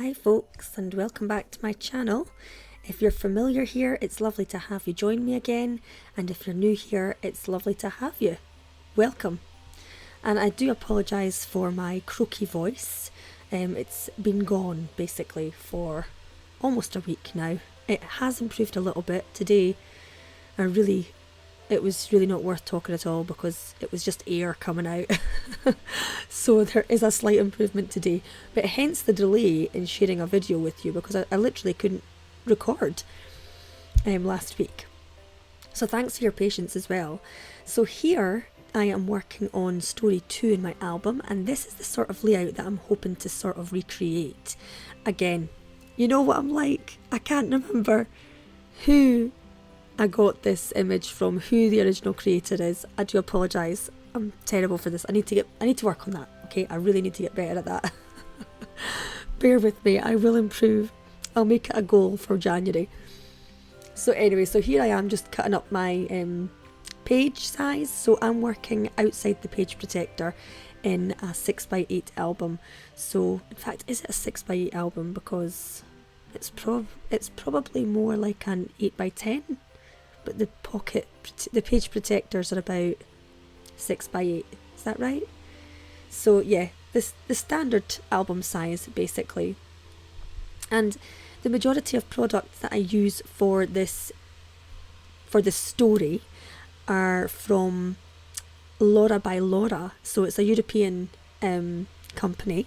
Hi folks, and welcome back to my channel. If you're familiar here, it's lovely to have you join me again, and if you're new here, it's lovely to have you. Welcome. And I do apologise for my croaky voice. It's been gone basically for almost a week now. It has improved a little bit today. It was really not worth talking at all because it was just air coming out. So there is a slight improvement today, but hence the delay in sharing a video with you because I literally couldn't record last week. So thanks for your patience as well. So here I am working on story 2 in my album, and this is the sort of layout that I'm hoping to sort of recreate. Again, you know what I'm like? I can't remember who I got this image from, who the original creator is. I do apologise. I'm terrible for this. I need to work on that. Okay, I really need to get better at that. Bear with me. I will improve. I'll make it a goal for January. So anyway, so here I am just cutting up my page size. So I'm working outside the page protector in a 6x8 album. So in fact, is it a 6x8 album? Because it's probably more like an 8x10. But the page protectors are about 6x8. Is that right? So yeah, the standard album size basically. And the majority of products that I use for this story are from Lora Bailora. So it's a European company,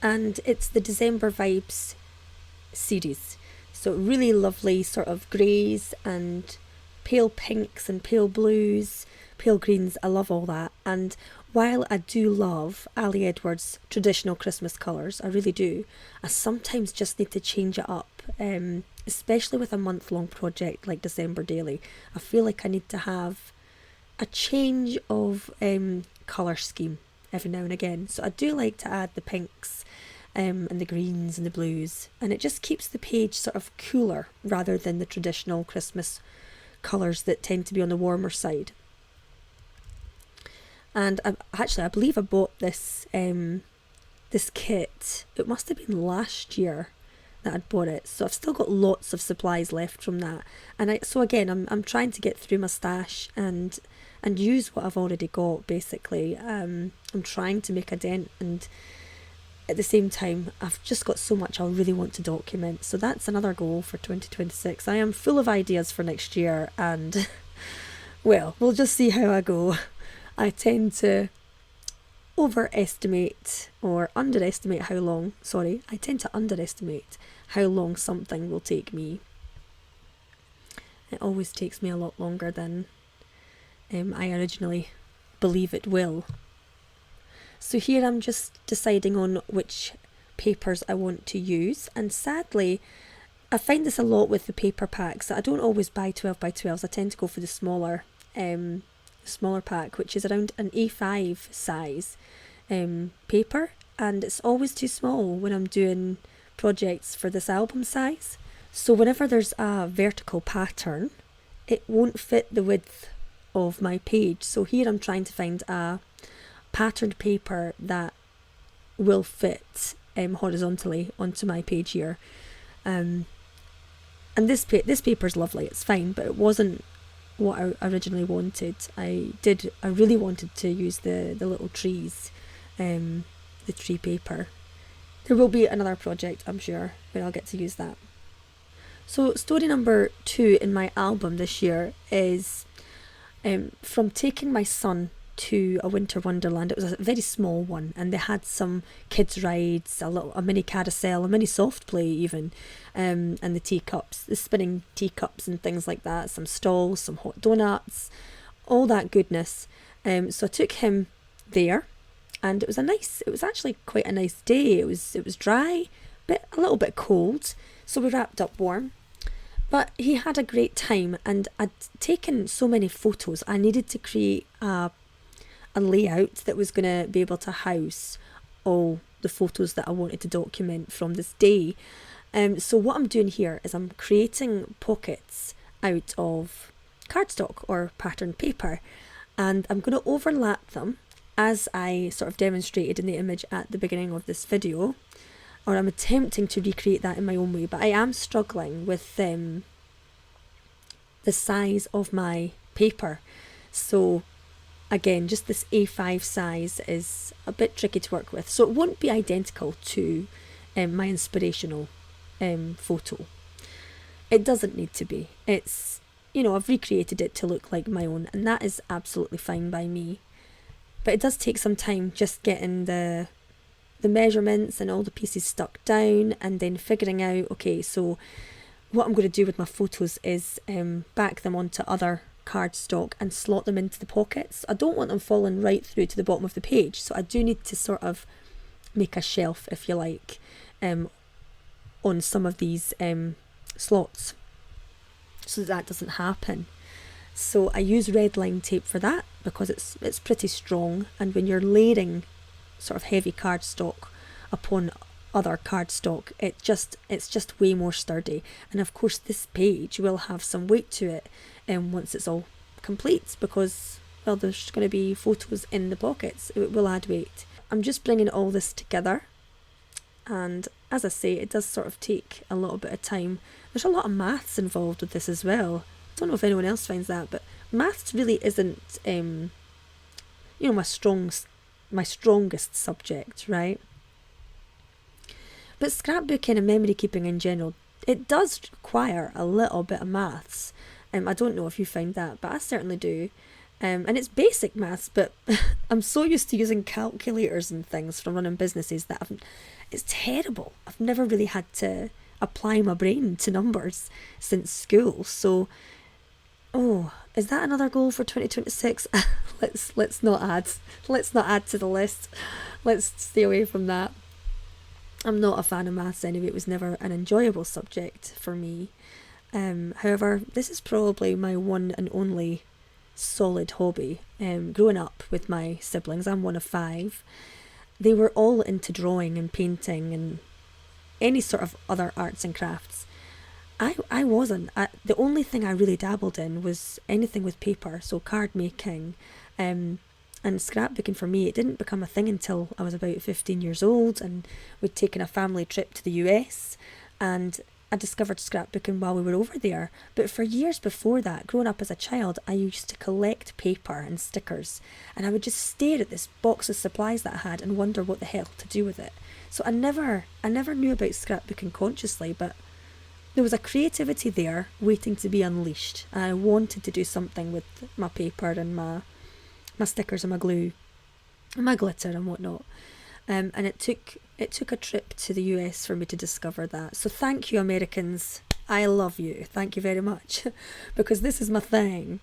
and it's the December Vibes series. So really lovely sort of greys and pale pinks and pale blues, pale greens. I love all that. And while I do love Ali Edwards' traditional Christmas colours, I really do, I sometimes just need to change it up, especially with a month-long project like December Daily. I feel like I need to have a change of colour scheme every now and again. So I do like to add the pinks and the greens and the blues, and it just keeps the page sort of cooler rather than the traditional Christmas colours that tend to be on the warmer side. And I believe I bought this kit. It must have been last year that I'd bought it, so I've still got lots of supplies left from that. And so again, I'm trying to get through my stash and use what I've already got basically. I'm trying to make a dent, and at the same time, I've just got so much I really want to document. So that's another goal for 2026. I am full of ideas for next year, and well, we'll just see how I go. I tend to underestimate how long something will take me. It always takes me a lot longer than I originally believe it will. So here I'm just deciding on which papers I want to use, and sadly I find this a lot with the paper packs. I don't always buy 12x12s. I tend to go for the smaller pack, which is around an A5 size paper, and it's always too small when I'm doing projects for this album size. So whenever there's a vertical pattern, it won't fit the width of my page. So here I'm trying to find a patterned paper that will fit horizontally onto my page here, and this paper's lovely. It's fine, but it wasn't what I originally wanted. I really wanted to use the little trees, the tree paper. There will be another project, I'm sure, where I'll get to use that. So story number 2 in my album this year is from taking my son to a winter wonderland. It was a very small one, and they had some kids rides, a mini carousel, a mini soft play even, and the teacups, the spinning teacups and things like that, some stalls, some hot donuts, all that goodness. So I took him there, and it was actually quite a nice day. It was dry, a little bit cold, so we wrapped up warm. But he had a great time, and I'd taken so many photos. I needed to create a layout that was going to be able to house all the photos that I wanted to document from this day. So what I'm doing here is I'm creating pockets out of cardstock or patterned paper, and I'm going to overlap them as I sort of demonstrated in the image at the beginning of this video. or I'm attempting to recreate that in my own way, but I am struggling with the size of my paper. So again, just this A5 size is a bit tricky to work with. So it won't be identical to my inspirational photo. It doesn't need to be. It's, I've recreated it to look like my own, and that is absolutely fine by me. But it does take some time just getting the measurements and all the pieces stuck down, and then figuring out, okay, so what I'm going to do with my photos is back them onto other cardstock and slot them into the pockets. I don't want them falling right through to the bottom of the page, so I do need to sort of make a shelf, if you like, on some of these slots, so that doesn't happen. So I use red line tape for that because it's pretty strong, and when you're layering sort of heavy cardstock upon other cardstock, it's just way more sturdy. And of course this page will have some weight to it once it's all complete, because, well, there's going to be photos in the pockets. It will add weight. I'm just bringing all this together, and as I say, it does sort of take a little bit of time. There's a lot of maths involved with this as well. I don't know if anyone else finds that, but maths really isn't my strongest subject, right? But scrapbooking and memory keeping in general, it does require a little bit of maths. I don't know if you find that, but I certainly do. And it's basic maths, but I'm so used to using calculators and things from running businesses that it's terrible. I've never really had to apply my brain to numbers since school. So, is that another goal for 2026? Let's not add to the list. Let's stay away from that. I'm not a fan of maths anyway. It was never an enjoyable subject for me. However, this is probably my one and only solid hobby. Growing up with my siblings, I'm one of 5. They were all into drawing and painting and any sort of other arts and crafts. I wasn't. The only thing I really dabbled in was anything with paper, so card making, and scrapbooking. For me, it didn't become a thing until I was about 15 years old, and we'd taken a family trip to the US, and I discovered scrapbooking while we were over there. But for years before that, growing up as a child, I used to collect paper and stickers, and I would just stare at this box of supplies that I had and wonder what the hell to do with it. So I never knew about scrapbooking consciously, but there was a creativity there waiting to be unleashed. I wanted to do something with my paper and my stickers and my glue and my glitter and whatnot. And it took a trip to the US for me to discover that. So thank you, Americans. I love you. Thank you very much. Because this is my thing.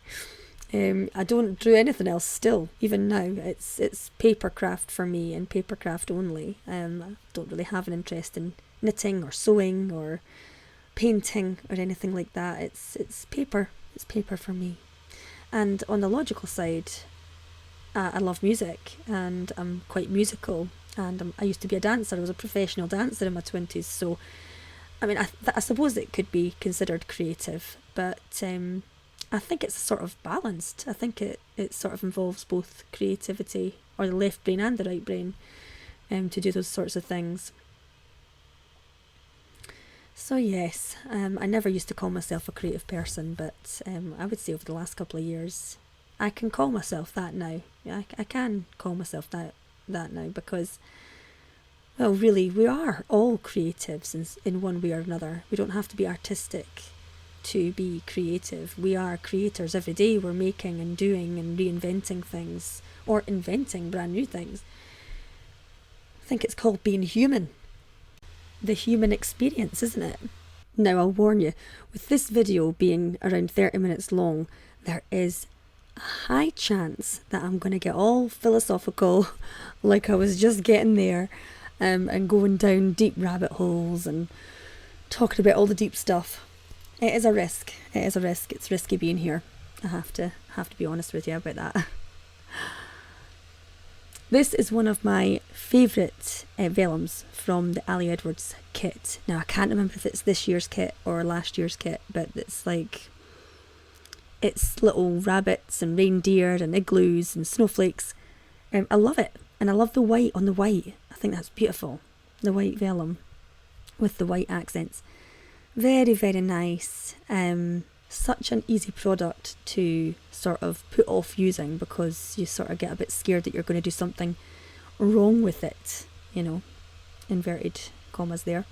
I don't do anything else still, even now. It's paper craft for me, and paper craft only. I don't really have an interest in knitting or sewing or painting or anything like that. It's paper. It's paper for me. And on the logical side, I love music, and I'm quite musical, and I used to be a dancer. I was a professional dancer in my 20s, so I mean, I suppose it could be considered creative, but I think it's sort of balanced. I think it sort of involves both creativity, or the left brain and the right brain, to do those sorts of things. So yes, I never used to call myself a creative person, but I would say over the last couple of years, I can call myself that now. I can call myself that now, because, well, really, we are all creatives in one way or another. We don't have to be artistic to be creative. We are creators every day. We're making and doing and reinventing things, or inventing brand new things. I think it's called being human. The human experience, isn't it? Now, I'll warn you, with this video being around 30 minutes long, there is a high chance that I'm going to get all philosophical, like I was just getting there, and going down deep rabbit holes and talking about all the deep stuff. It is a risk. It's risky being here. I have to be honest with you about that. This is one of my favourite vellums from the Ali Edwards kit. Now, I can't remember if it's this year's kit or last year's kit, but it's little rabbits and reindeer and igloos and snowflakes. I love it, and I love the white on the white. I think that's beautiful, the white vellum. with the white accents. Very, very nice. Such an easy product to sort of put off using because you sort of get a bit scared that you're going to do something wrong with it, you know, inverted commas there.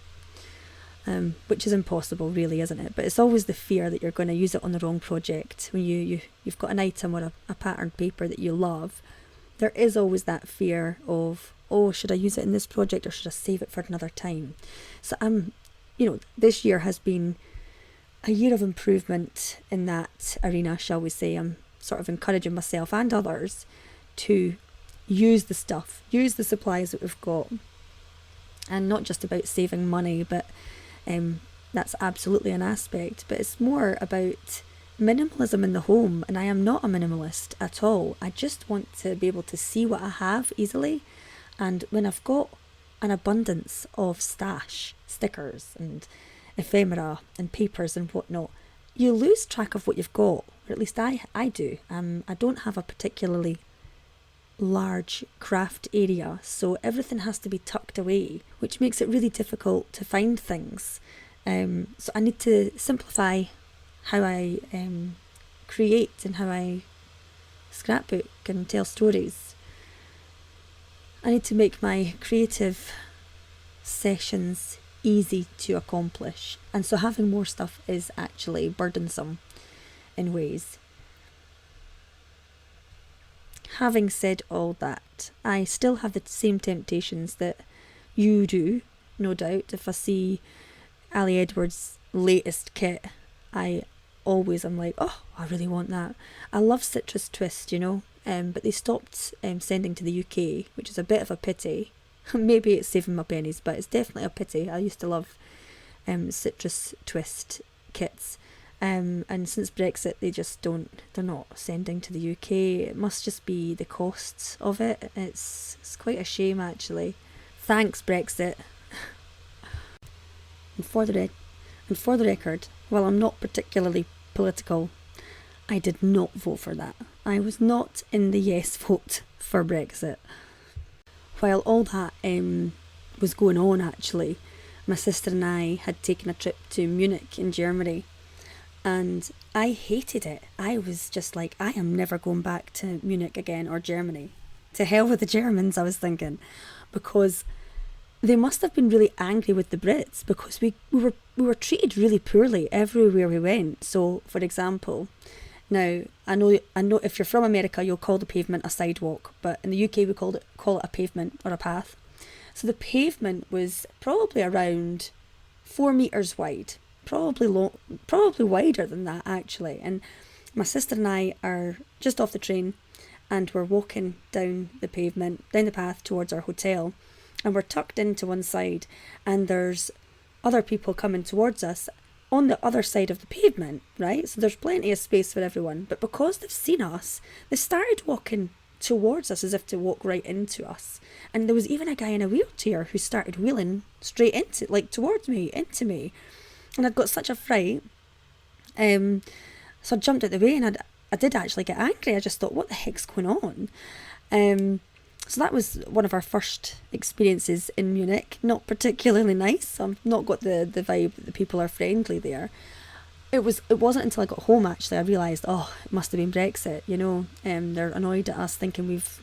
Which is impossible really, isn't it? But it's always the fear that you're going to use it on the wrong project. When you've got an item or a patterned paper that you love, there is always that fear of, oh, should I use it in this project or should I save it for another time? So this year has been a year of improvement in that arena, shall we say. I'm sort of encouraging myself and others to use the stuff, use the supplies that we've got, and not just about saving money, but that's absolutely an aspect, but it's more about minimalism in the home. And I am not a minimalist at all. I just want to be able to see what I have easily, and when I've got an abundance of stash, stickers and ephemera and papers and whatnot, you lose track of what you've got, or at least I do. I don't have a particularly large craft area, so everything has to be tucked away, which makes it really difficult to find things. So I need to simplify how I create and how I scrapbook and tell stories. I need to make my creative sessions easy to accomplish, and so having more stuff is actually burdensome in ways. Having said all that, I still have the same temptations that you do, no doubt. If I see Ali Edwards' latest kit, I always am like, oh, I really want that. I love Citrus Twist, but they stopped sending to the UK, which is a bit of a pity. Maybe it's saving my pennies, but it's definitely a pity. I used to love Citrus Twist kits. And since Brexit, they're not sending to the UK. It must just be the costs of it. It's quite a shame, actually. Thanks, Brexit. And for the record, while I'm not particularly political, I did not vote for that. I was not in the yes vote for Brexit. While all that was going on, actually, my sister and I had taken a trip to Munich in Germany, and I hated it. I was just like, I am never going back to Munich again, or Germany. To hell with the Germans, I was thinking, because they must have been really angry with the Brits, because we were treated really poorly everywhere we went. So, for example, now I know if you're from America, you'll call the pavement a sidewalk, but in the UK we call it a pavement or a path. So the pavement was probably around 4 meters wide, probably wider than that, actually. And my sister and I are just off the train, and we're walking down the path towards our hotel, and we're tucked into one side, and there's other people coming towards us on the other side of the pavement, right? So there's plenty of space for everyone, but because they've seen us, they started walking towards us as if to walk right into us. And there was even a guy in a wheelchair who started wheeling straight towards me, into me. And I'd got such a fright. So I jumped out the way, and I did actually get angry. I just thought, what the heck's going on? So that was one of our first experiences in Munich. Not particularly nice. I've not got the vibe that the people are friendly there. It wasn't until I got home, actually, I realised, oh, it must have been Brexit, they're annoyed at us thinking we've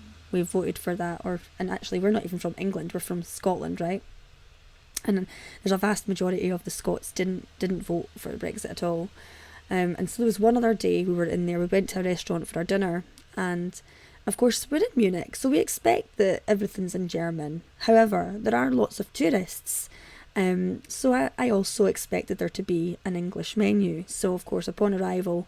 voted for that, and actually we're not even from England, we're from Scotland, right? And there's a vast majority of the Scots didn't vote for Brexit at all. And so there was one other day we were in there, we went to a restaurant for our dinner, and of course we're in Munich, so we expect that everything's in German. However, there are lots of tourists, so I also expected there to be an English menu. So of course upon arrival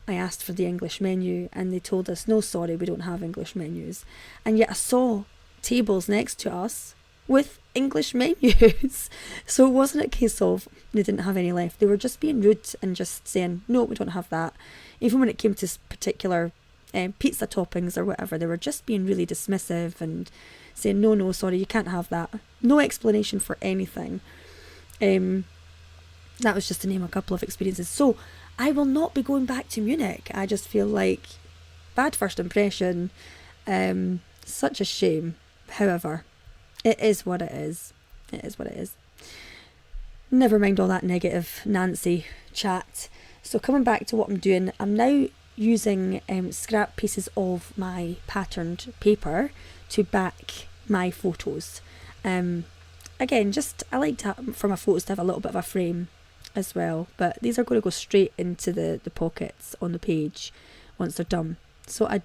I asked for the English menu, and they told us, no, sorry, we don't have English menus. And yet I saw tables next to us with English menus. So it wasn't a case of they didn't have any left. They were just being rude and just saying, no, we don't have that. Even when it came to particular pizza toppings or whatever, they were just being really dismissive and saying, no, sorry, you can't have that. No explanation for anything. That was just to name a couple of experiences. So I will not be going back to Munich. I just feel like bad first impression. Such a shame. However, it is what it is. It is what it is. never mind all that negative Nancy chat. So coming back to what I'm doing, I'm now using scrap pieces of my patterned paper to back my photos. Again, just I like to for my photos to have a little bit of a frame as well, but these are going to go straight into the pockets on the page once they're done. So I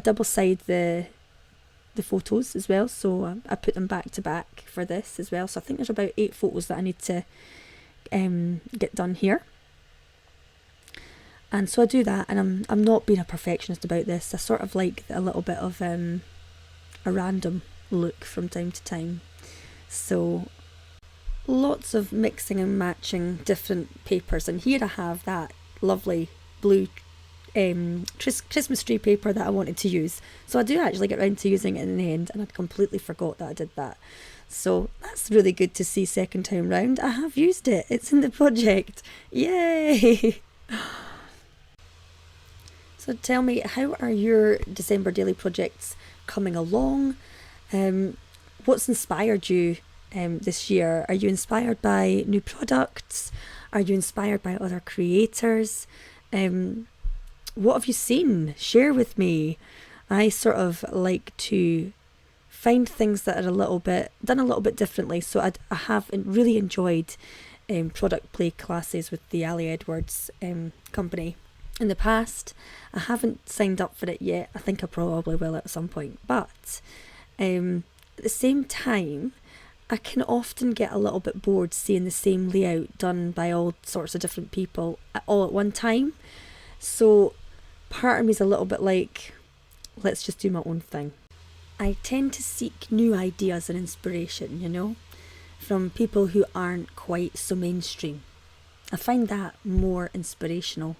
double side the photos as well, so I put them back to back for this as well. So I think there's about 8 photos that I need to get done here. And so I do that, and I'm not being a perfectionist about this. I sort of like a little bit of a random look from time to time. So lots of mixing and matching different papers, and here I have that lovely blue Christmas tree paper that I wanted to use. So I do actually get around to using it in the end, and I completely forgot that I did that. So that's really good to see second time round. I have used it. It's in the project. Yay! So tell me, how are your December daily projects coming along? What's inspired you this year? Are you inspired by new products? Are you inspired by other creators? What have you seen? Share with me. I sort of like to find things that are done a little bit differently. So I have really enjoyed product play classes with the Ali Edwards company in the past. I haven't signed up for it yet. I think I probably will at some point. But at the same time, I can often get a little bit bored seeing the same layout done by all sorts of different people all at one time. So part of me is a little bit like, let's just do my own thing. I tend to seek new ideas and inspiration, from people who aren't quite so mainstream. I find that more inspirational,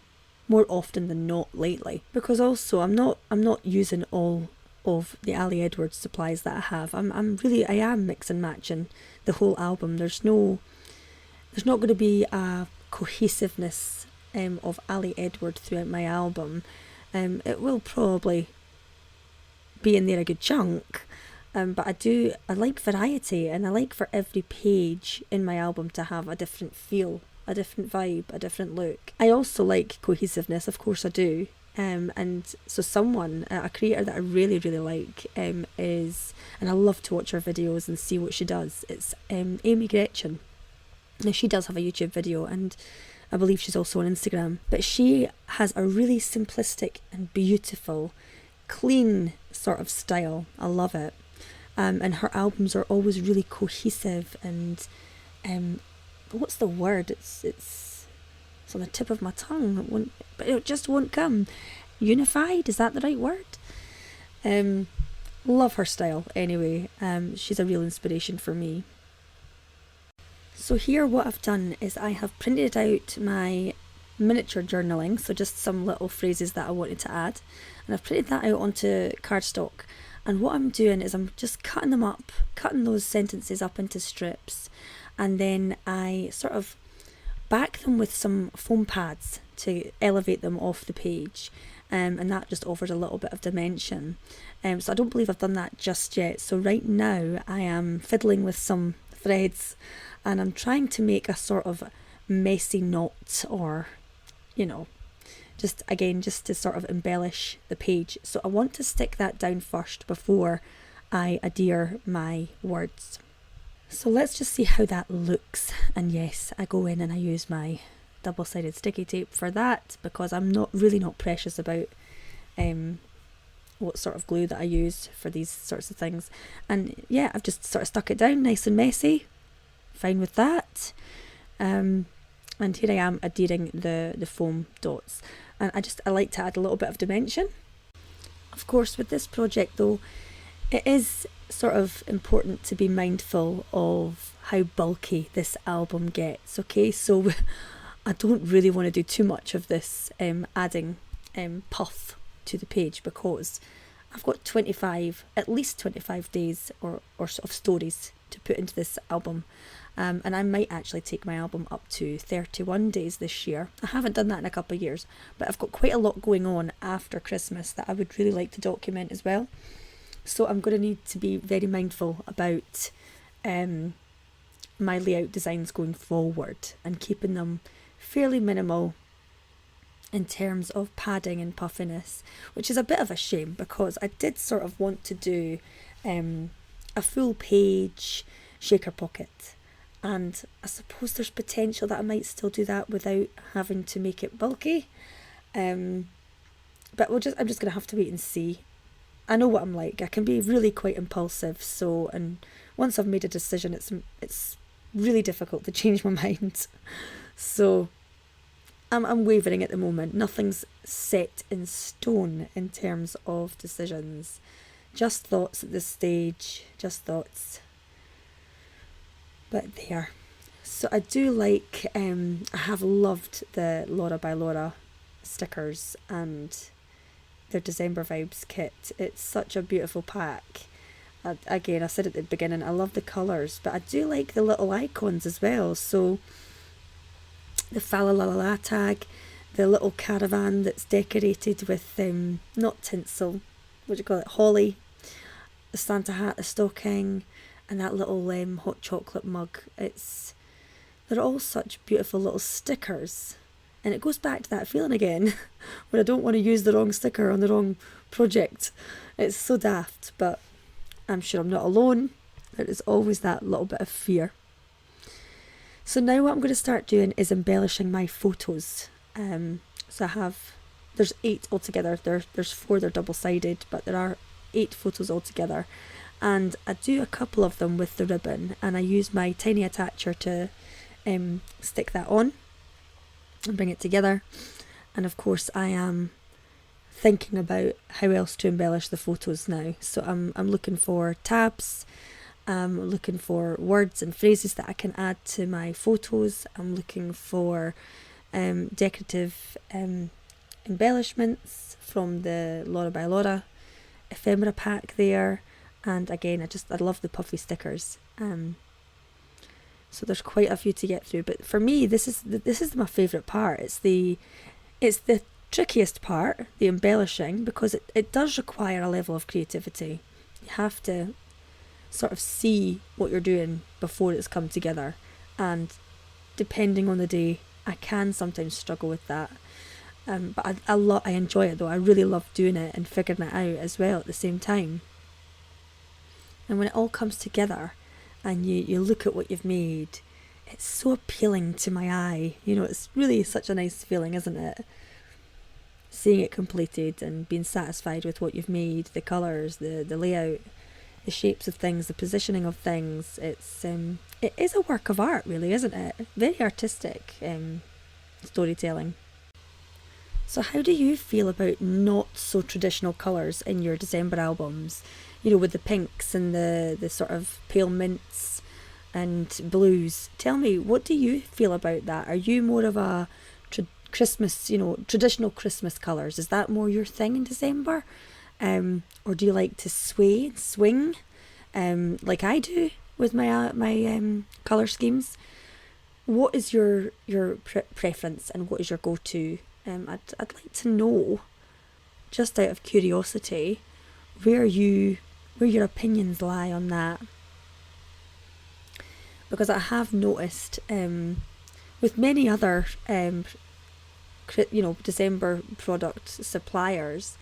more often than not lately, because also I'm not using all of the Ali Edwards supplies that I have. I am mix and matching the whole album. There's not going to be a cohesiveness of Ali Edward throughout my album. It will probably be in there a good chunk, but I like variety, and I like for every page in my album to have a different feel, a different vibe, a different look. I also like cohesiveness, of course I do. And so a creator that I really, really like is, and I love to watch her videos and see what she does. It's Amy Gretchen. Now she does have a YouTube video, and I believe she's also on Instagram. But she has a really simplistic and beautiful, clean sort of style. I love it. And her albums are always really cohesive and what's the word? It's on the tip of my tongue, but it just won't come. Unified, is that the right word? Love her style anyway. She's a real inspiration for me. So here what I've done is I have printed out my miniature journaling, so just some little phrases that I wanted to add, and I've printed that out onto cardstock. And what I'm doing is I'm just cutting those sentences up into strips, and then I sort of back them with some foam pads to elevate them off the page, and that just offers a little bit of dimension. So I don't believe I've done that just yet. So right now I am fiddling with some threads, and I'm trying to make a sort of messy knot, or just to sort of embellish the page. So I want to stick that down first before I adhere my words. So let's just see how that looks. And yes, I go in and I use my double-sided sticky tape for that, because I'm not precious about what sort of glue that I use for these sorts of things. And yeah, I've just sort of stuck it down nice and messy. Fine with that. And here I am adhering the foam dots. And I like to add a little bit of dimension. Of course, with this project though, it is sort of important to be mindful of how bulky this album gets, okay? So I don't really want to do too much of this adding puff to the page, because I've got at least 25 days or sort of stories to put into this album. And I might actually take my album up to 31 days this year. I haven't done that in a couple of years, but I've got quite a lot going on after Christmas that I would really like to document as well. So I'm going to need to be very mindful about my layout designs going forward and keeping them fairly minimal in terms of padding and puffiness, which is a bit of a shame because I did sort of want to do a full page shaker pocket, and I suppose there's potential that I might still do that without having to make it bulky, but I'm just going to have to wait and see. I know what I'm like. I can be really quite impulsive, and once I've made a decision, it's really difficult to change my mind. So I'm wavering at the moment. Nothing's set in stone in terms of decisions. Just thoughts at this stage, just thoughts. But there. So I do like, I have loved the Lora Bailora stickers and their December Vibes kit. It's such a beautiful pack. Again, I said at the beginning, I love the colours, but I do like the little icons as well. So the fa la la la tag, the little caravan that's decorated with not tinsel, what do you call it, holly, the Santa hat, the stocking, and that little hot chocolate mug. They're all such beautiful little stickers, and it goes back to that feeling again where I don't want to use the wrong sticker on the wrong project. It's so daft, but I'm sure I'm not alone. There is always that little bit of fear. So now what I'm going to start doing is embellishing my photos. So there's 8 altogether. There's 4, they're double-sided, but there are 8 photos altogether. And I do a couple of them with the ribbon, and I use my tiny attacher to stick that on and bring it together. And of course I am thinking about how else to embellish the photos now. So I'm looking for tabs. I'm looking for words and phrases that I can add to my photos. I'm looking for decorative embellishments from the Lora Bailora ephemera pack there. And again, I love the puffy stickers. So there's quite a few to get through. But for me, this is my favourite part. It's the trickiest part, the embellishing, because it does require a level of creativity. You have to sort of see what you're doing before it's come together, and depending on the day I can sometimes struggle with that, but I enjoy it though. I really love doing it and figuring it out as well at the same time. And when it all comes together and you look at what you've made, it's so appealing to my eye. It's really such a nice feeling, isn't it? Seeing it completed and being satisfied with what you've made, the colours, the layout, the shapes of things, the positioning of things. It is a work of art, really, isn't it? Very artistic storytelling. So how do you feel about not so traditional colours in your December albums? With the pinks and the sort of pale mints and blues. Tell me, what do you feel about that? Are you more of a Christmas, traditional Christmas colours? Is that more your thing in December? Or do you like to sway and swing, like I do with my colour schemes? What is your preference, and what is your go-to? I'd like to know, just out of curiosity, where your opinions lie on that. Because I have noticed with many other December product suppliers,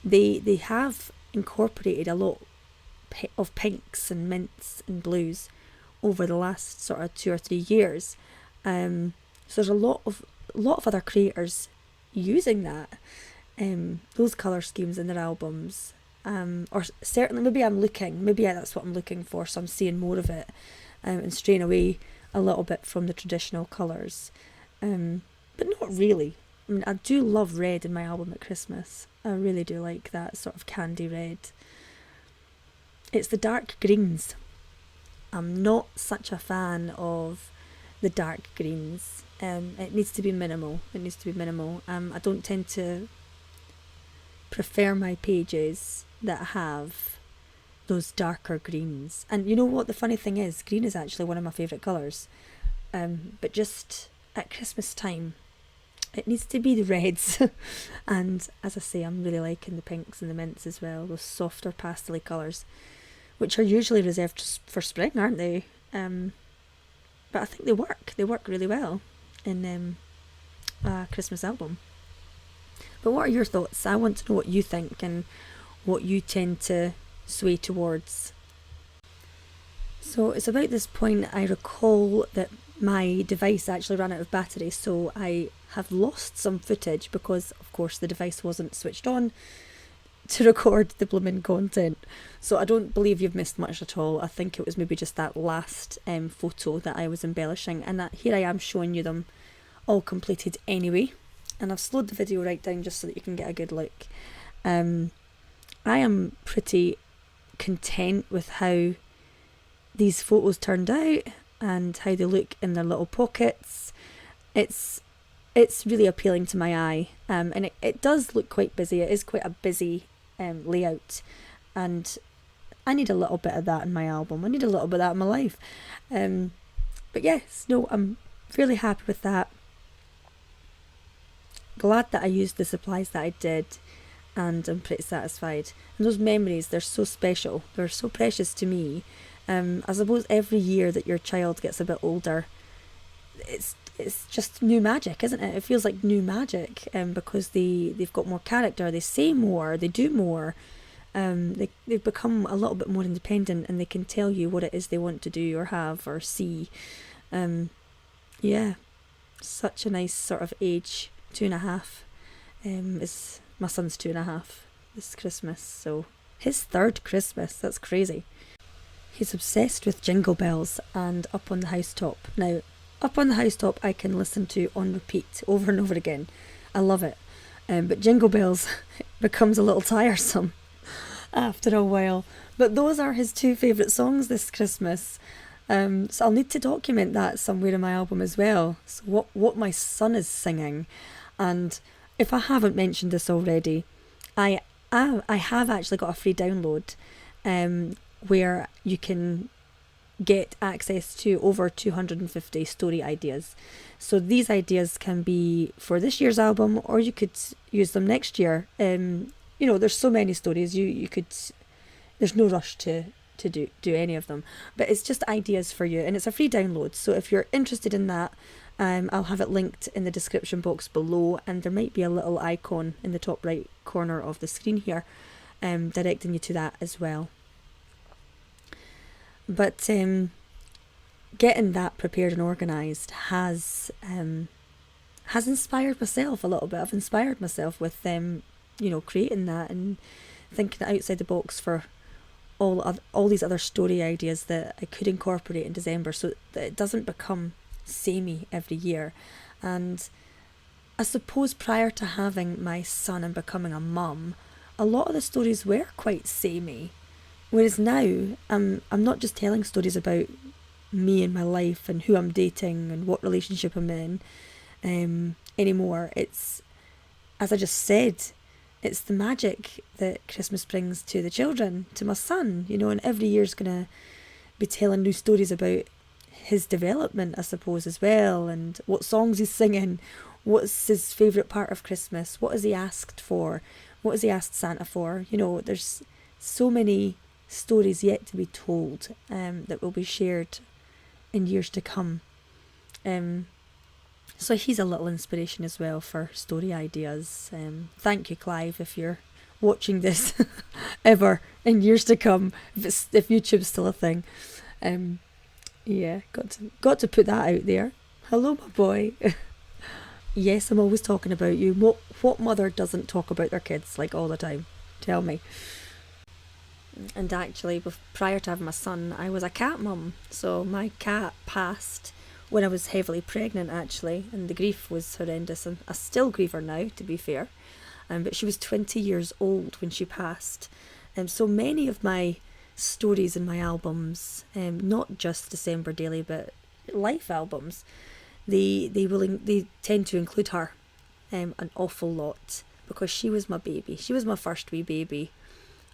they have incorporated a lot of pinks and mints and blues over the last sort of 2 or 3 years. So there's a lot of other creators using those colour schemes in their albums. Or certainly, maybe that's what I'm looking for, so I'm seeing more of it, and straying away a little bit from the traditional colours, but not really. I mean, I do love red in my album at Christmas. I really do like that sort of candy red. It's the dark greens. I'm not such a fan of the dark greens. It needs to be minimal. I don't tend to prefer my pages that have those darker greens. And you know what the funny thing is? Green is actually one of my favourite colours. But just at Christmas time, it needs to be the reds. And as I say, I'm really liking the pinks and the mints as well, those softer pastel colours, which are usually reserved for spring, aren't they? but I think they work. They work really well in a Christmas album. But what are your thoughts? I want to know what you think and what you tend to sway towards. So it's about this point I recall that my device actually ran out of battery, so I have lost some footage because, of course, the device wasn't switched on to record the blooming content. So I don't believe you've missed much at all. I think it was maybe just that last photo that I was embellishing, and that here I am showing you them all completed anyway. And I've slowed the video right down just so that you can get a good look. I am pretty content with how these photos turned out and how they look in their little pockets. It's really appealing to my eye, and it does look quite busy. It is quite a busy layout, and I need a little bit of that in my album. I need a little bit of that in my life. But yes, no, I'm really happy with that. Glad that I used the supplies that I did, and I'm pretty satisfied. And those memories, they're so special. They're so precious to me. I suppose every year that your child gets a bit older, it's just new magic, isn't it? It feels like new magic, because they've got more character, they say more, they do more, they've become a little bit more independent, and they can tell you what it is they want to do or have or see. Yeah, such a nice sort of age. 2.5 is my son's 2.5 this Christmas, so his third Christmas. That's crazy. He's obsessed with Jingle Bells and Up on the Housetop. Now, Up on the Housetop I can listen to on repeat over and over again. I love it. But Jingle Bells becomes a little tiresome after a while. But those are his two favourite songs this Christmas. So I'll need to document that somewhere in my album as well. So what my son is singing. And if I haven't mentioned this already, I have actually got a free download where you can get access to over 250 story ideas. So these ideas can be for this year's album, or you could use them next year. There's so many stories, you could, there's no rush to do any of them, but it's just ideas for you, and it's a free download. So if you're interested in that, I'll have it linked in the description box below, and there might be a little icon in the top right corner of the screen here, directing you to that as well. But getting that prepared and organised has inspired myself a little bit. I've inspired myself with creating that and thinking outside the box for all these other story ideas that I could incorporate in December, so that it doesn't become samey every year. And I suppose prior to having my son and becoming a mum, a lot of the stories were quite samey. Whereas now, I'm not just telling stories about me and my life and who I'm dating and what relationship I'm in anymore. It's, as I just said, it's the magic that Christmas brings to the children, to my son, and every year's going to be telling new stories about his development, I suppose, as well, and what songs he's singing, what's his favourite part of Christmas, what has he asked for, what has he asked Santa for. There's so many stories yet to be told that will be shared in years to come. So he's a little inspiration as well for story ideas. Thank you, Clive, if you're watching this ever in years to come, if YouTube's still a thing. Yeah, got to put that out there. Hello, my boy. Yes, I'm always talking about you. What mother doesn't talk about their kids like all the time? Tell me. And actually, prior to having my son, I was a cat mum. So my cat passed when I was heavily pregnant, actually, and the grief was horrendous. And I still grieve her now, to be fair. But she was 20 years old when she passed. So many of my stories in my albums, not just December Daily, but life albums, they tend to include her an awful lot, because she was my baby. She was my first wee baby.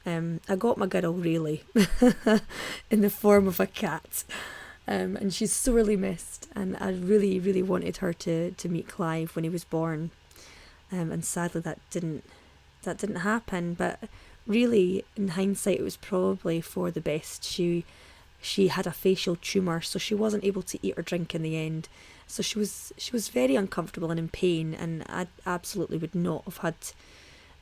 I got my girl really in the form of a cat, and she's sorely missed, and I really, really wanted her to meet Clive when he was born, and sadly that didn't happen. But really, in hindsight, it was probably for the best. She she had a facial tumour, so she wasn't able to eat or drink in the end. So she was very uncomfortable and in pain, and I absolutely would not have had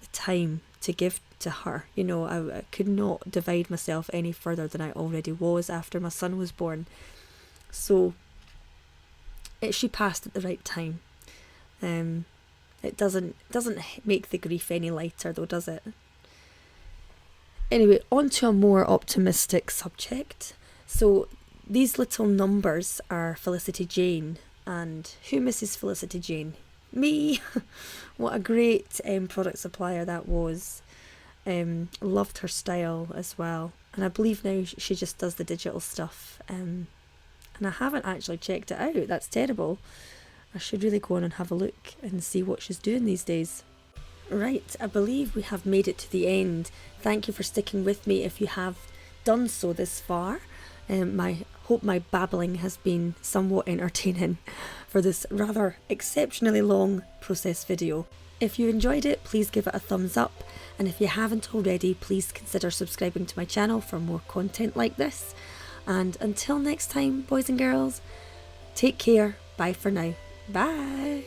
the time to give to her. You know, I could not divide myself any further than I already was after my son was born. So she passed at the right time. It doesn't make the grief any lighter though, does it? Anyway, on to a more optimistic subject. So these little numbers are Felicity Jane, and who misses Felicity Jane? Me! What a great product supplier that was. Loved her style as well, and I believe now she just does the digital stuff. And I haven't actually checked it out. That's terrible. I should really go on and have a look and see what she's doing these days. Right, I believe we have made it to the end. Thank you for sticking with me if you have done so this far. Hope my babbling has been somewhat entertaining for this rather exceptionally long process video. If you enjoyed it, please give it a thumbs up, and if you haven't already, please consider subscribing to my channel for more content like this. And until next time, boys and girls, take care. Bye for now. Bye.